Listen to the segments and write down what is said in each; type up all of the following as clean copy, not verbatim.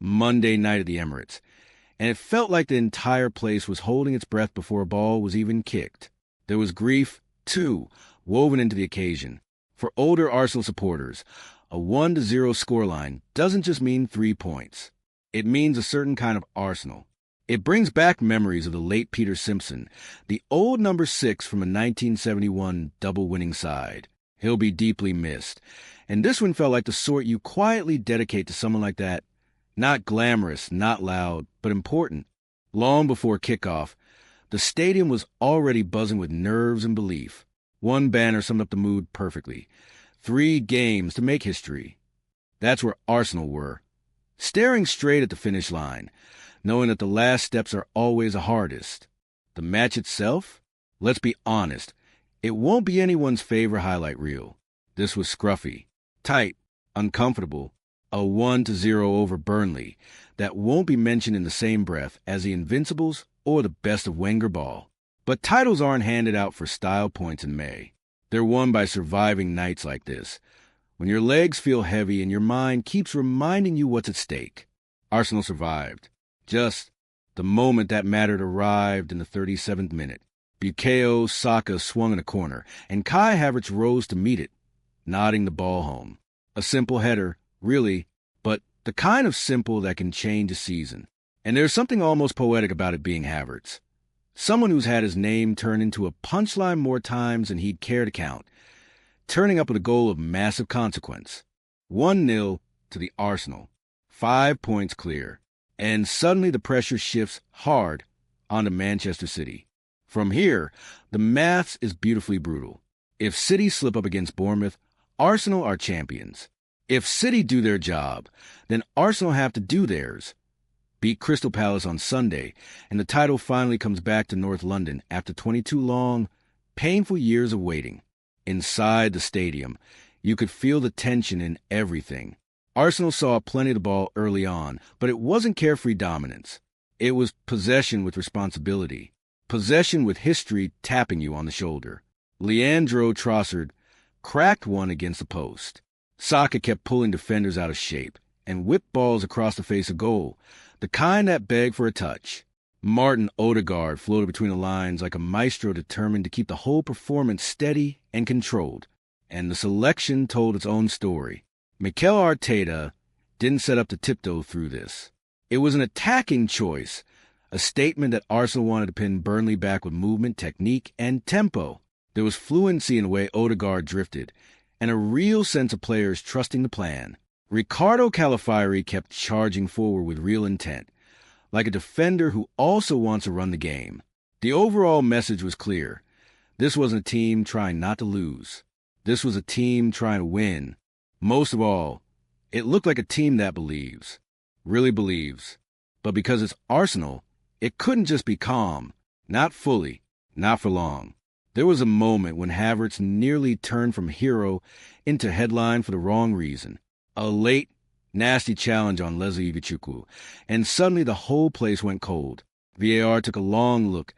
Monday night at the Emirates, and it felt like the entire place was holding its breath before a ball was even kicked. There was grief, too, woven into the occasion. For older Arsenal supporters, a 1-0 scoreline doesn't just mean 3 points. It means a certain kind of Arsenal. It brings back memories of the late Peter Simpson, the old number 6 from a 1971 double-winning side. He'll be deeply missed. And this one felt like the sort you quietly dedicate to someone like that. Not glamorous, not loud, but important. Long before kickoff, the stadium was already buzzing with nerves and belief. One banner summed up the mood perfectly. 3 games to make history. That's where Arsenal were. Staring straight at the finish line, knowing that the last steps are always the hardest. The match itself? Let's be honest, it won't be anyone's favorite highlight reel. This was scruffy, tight, uncomfortable, a 1-0 over Burnley that won't be mentioned in the same breath as the Invincibles or the best of Wenger ball. But titles aren't handed out for style points in May. They're won by surviving nights like this, when your legs feel heavy and your mind keeps reminding you what's at stake. Arsenal survived. Just the moment that mattered arrived in the 37th minute. Bukayo Saka swung in a corner, and Kai Havertz rose to meet it, nodding the ball home. A simple header, really, but the kind of simple that can change a season. And there's something almost poetic about it being Havertz. Someone who's had his name turned into a punchline more times than he'd care to count, turning up with a goal of massive consequence. 1-0 to the Arsenal. 5 points clear. And suddenly the pressure shifts hard onto Manchester City. From here, the maths is beautifully brutal. If City slip up against Bournemouth, Arsenal are champions. If City do their job, then Arsenal have to do theirs. Beat Crystal Palace on Sunday, and the title finally comes back to North London after 22 long, painful years of waiting. Inside the stadium, you could feel the tension in everything. Arsenal saw plenty of the ball early on, but it wasn't carefree dominance. It was possession with responsibility. Possession with history tapping you on the shoulder. Leandro Trossard cracked one against the post. Saka kept pulling defenders out of shape and whipped balls across the face of goal, the kind that begged for a touch. Martin Odegaard floated between the lines like a maestro determined to keep the whole performance steady and controlled. And the selection told its own story. Mikel Arteta didn't set up to tiptoe through this. It was an attacking choice, a statement that Arsenal wanted to pin Burnley back with movement, technique, and tempo. There was fluency in the way Odegaard drifted, and a real sense of players trusting the plan. Ricardo Calafiori kept charging forward with real intent, like a defender who also wants to run the game. The overall message was clear. This wasn't a team trying not to lose. This was a team trying to win. Most of all, it looked like a team that believes, really believes. But because it's Arsenal, it couldn't just be calm. Not fully, not for long. There was a moment when Havertz nearly turned from hero into headline for the wrong reason. A late, nasty challenge on Leslie Igichukwu, and suddenly the whole place went cold. VAR took a long look,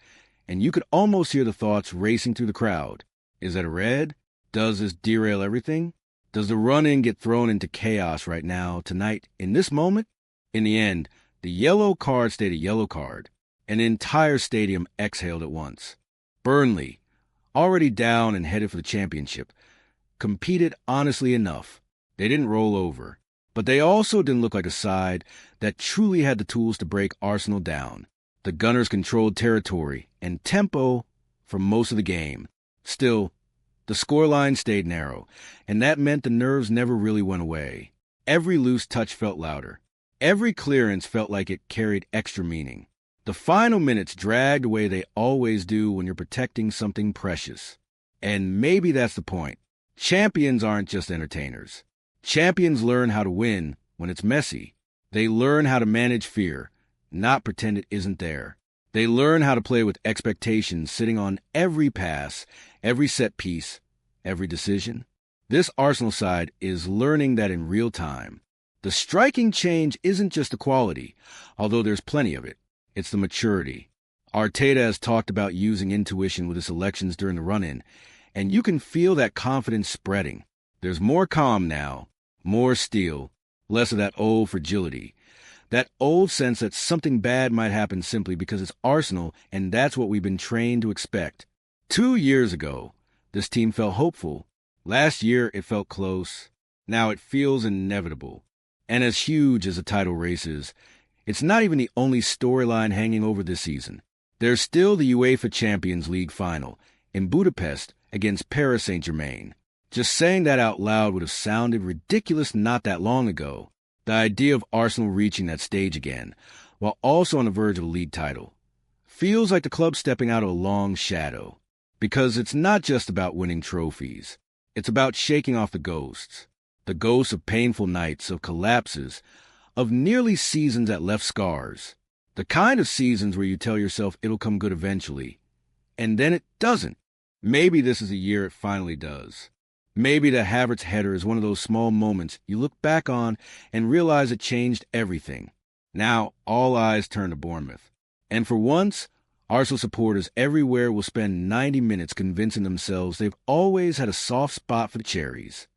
and you could almost hear the thoughts racing through the crowd. Is that a red? Does this derail everything? Does the run-in get thrown into chaos right now, tonight, in this moment? In the end, the yellow card stayed a yellow card. An entire stadium exhaled at once. Burnley, already down and headed for the championship, competed honestly enough. They didn't roll over. But they also didn't look like a side that truly had the tools to break Arsenal down. The Gunners controlled territory and tempo for most of the game. Still, the scoreline stayed narrow, and that meant the nerves never really went away. Every loose touch felt louder. Every clearance felt like it carried extra meaning. The final minutes dragged away they always do when you're protecting something precious. And maybe that's the point. Champions aren't just entertainers. Champions learn how to win when it's messy. They learn how to manage fear, not pretend it isn't there. They learn how to play with expectations sitting on every pass, every set piece, every decision. This Arsenal side is learning that in real time. The striking change isn't just the quality, although there's plenty of it. It's the maturity. Arteta has talked about using intuition with his selections during the run-in, and you can feel that confidence spreading. There's more calm now, more steel, less of that old fragility. That old sense that something bad might happen simply because it's Arsenal, and that's what we've been trained to expect. 2 years ago, this team felt hopeful. Last year, it felt close. Now it feels inevitable. And as huge as the title race is, it's not even the only storyline hanging over this season. There's still the UEFA Champions League final in Budapest against Paris Saint-Germain. Just saying that out loud would have sounded ridiculous not that long ago. The idea of Arsenal reaching that stage again, while also on the verge of a league title, feels like the club stepping out of a long shadow. Because it's not just about winning trophies. It's about shaking off the ghosts. The ghosts of painful nights, of collapses, of nearly seasons that left scars. The kind of seasons where you tell yourself it'll come good eventually. And then it doesn't. Maybe this is a year it finally does. Maybe the Havertz header is one of those small moments you look back on and realize it changed everything. Now, all eyes turn to Bournemouth. And for once, Arsenal supporters everywhere will spend 90 minutes convincing themselves they've always had a soft spot for the Cherries.